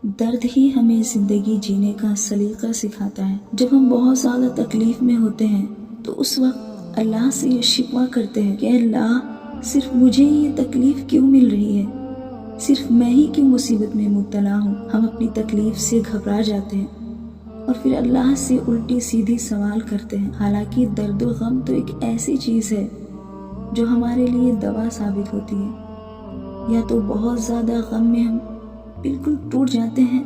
درد ہی ہمیں زندگی جینے کا سلیقہ سکھاتا ہے۔ جب ہم بہت زیادہ تکلیف میں ہوتے ہیں تو اس وقت اللہ سے یہ شکوہ کرتے ہیں کہ اللہ صرف مجھے یہ تکلیف کیوں مل رہی ہے، صرف میں ہی کیوں مصیبت میں مبتلا ہوں۔ ہم اپنی تکلیف سے گھبرا جاتے ہیں اور پھر اللہ سے الٹی سیدھی سوال کرتے ہیں، حالانکہ درد و غم تو ایک ایسی چیز ہے جو ہمارے لیے دوا ثابت ہوتی ہے۔ یا تو بہت زیادہ غم میں ہم بالکل ٹوٹ جاتے ہیں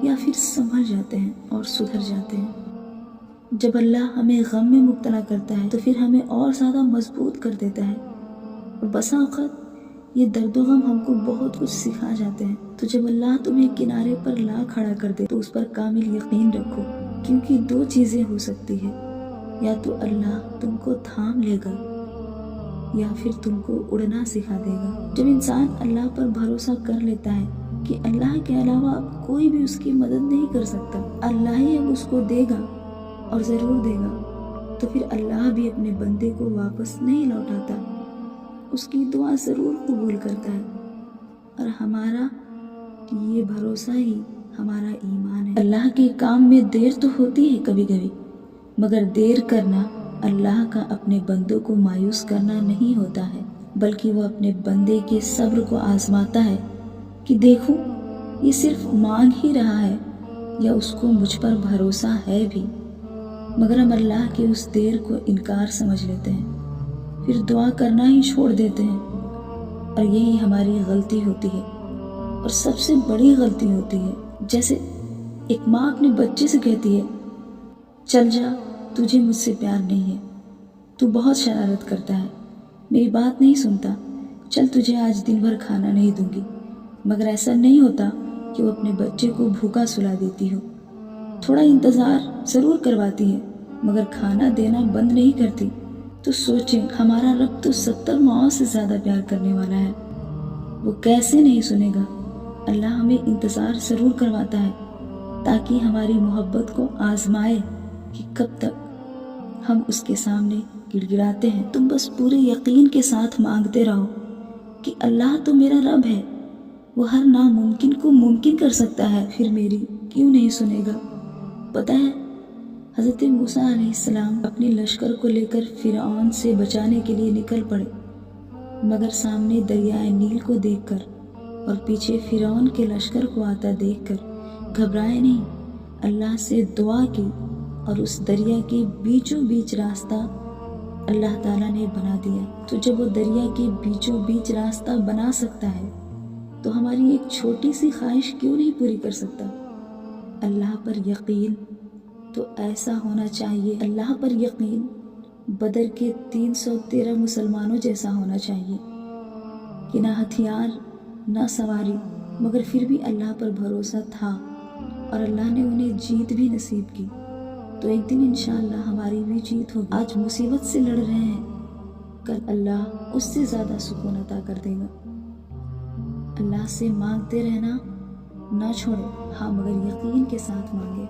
یا پھر سنبھل جاتے ہیں اور سدھر جاتے ہیں۔ جب اللہ ہمیں غم میں مبتلا کرتا ہے تو پھر ہمیں اور زیادہ مضبوط کر دیتا ہے، اور بسا اوقات یہ درد و غم ہم کو بہت کچھ سکھا جاتے ہیں۔ تو جب اللہ تمہیں کنارے پر لا کھڑا کر دے تو اس پر کامل یقین رکھو، کیونکہ دو چیزیں ہو سکتی ہے، یا تو اللہ تم کو تھام لے گا یا پھر تم کو اڑنا سکھا دے گا۔ جب انسان اللہ پر بھروسہ کر لیتا ہے کہ اللہ کے علاوہ اب کوئی بھی اس کی مدد نہیں کر سکتا، اللہ ہی اب اس کو دے گا اور ضرور دے گا، تو پھر اللہ بھی اپنے بندے کو واپس نہیں لوٹاتا، اس کی دعا ضرور قبول کرتا ہے، اور ہمارا یہ بھروسہ ہی ہمارا ایمان ہے۔ اللہ کے کام میں دیر تو ہوتی ہے کبھی کبھی، مگر دیر کرنا اللہ کا اپنے بندوں کو مایوس کرنا نہیں ہوتا ہے، بلکہ وہ اپنے بندے کے صبر کو آزماتا ہے کہ دیکھو یہ صرف مانگ ہی رہا ہے یا اس کو مجھ پر بھروسہ ہے بھی۔ مگر ہم اللہ کے اس دیر کو انکار سمجھ لیتے ہیں، پھر دعا کرنا ہی چھوڑ دیتے ہیں، اور یہی ہماری غلطی ہوتی ہے، اور سب سے بڑی غلطی ہوتی ہے۔ جیسے ایک ماں اپنے بچے سے کہتی ہے، چل جا، تجھے مجھ سے پیار نہیں ہے، تو بہت شرارت کرتا ہے، میری بات نہیں سنتا، چل تجھے آج دن بھر کھانا نہیں دوں گی۔ مگر ایسا نہیں ہوتا کہ وہ اپنے بچے کو بھوکا سلا دیتی ہو، تھوڑا انتظار ضرور کرواتی ہے مگر کھانا دینا بند نہیں کرتی۔ تو سوچیں، ہمارا رب تو 70 ماؤں سے زیادہ پیار کرنے والا ہے، وہ کیسے نہیں سنے گا؟ اللہ ہمیں انتظار ضرور کرواتا ہے تاکہ ہماری محبت کو آزمائے کہ کب تک ہم اس کے سامنے گڑ گڑاتے ہیں۔ تم بس پورے یقین کے ساتھ مانگتے رہو کہ اللہ تو میرا رب ہے، وہ ہر ناممکن کو ممکن کر سکتا ہے، پھر میری کیوں نہیں سنے گا؟ پتہ ہے حضرت موسیٰ علیہ السلام اپنے لشکر کو لے کر فرعون سے بچانے کے لیے نکل پڑے، مگر سامنے دریائے نیل کو دیکھ کر اور پیچھے فرعون کے لشکر کو آتا دیکھ کر گھبرائے نہیں، اللہ سے دعا کی، اور اس دریا کے بیچوں بیچ راستہ اللہ تعالیٰ نے بنا دیا۔ تو جب وہ دریا کے بیچوں بیچ راستہ بنا سکتا ہے تو ہماری ایک چھوٹی سی خواہش کیوں نہیں پوری کر سکتا؟ اللہ پر یقین تو ایسا ہونا چاہیے، اللہ پر یقین بدر کے 313 مسلمانوں جیسا ہونا چاہیے کہ نہ ہتھیار نہ سواری، مگر پھر بھی اللہ پر بھروسہ تھا اور اللہ نے انہیں جیت بھی نصیب کی۔ تو ایک دن انشاءاللہ ہماری بھی جیت ہوگی۔ آج مصیبت سے لڑ رہے ہیں، کل اللہ اس سے زیادہ سکون عطا کر دے گا۔ اللہ سے مانگتے رہنا نہ چھوڑے، ہاں مگر یقین کے ساتھ مانگے۔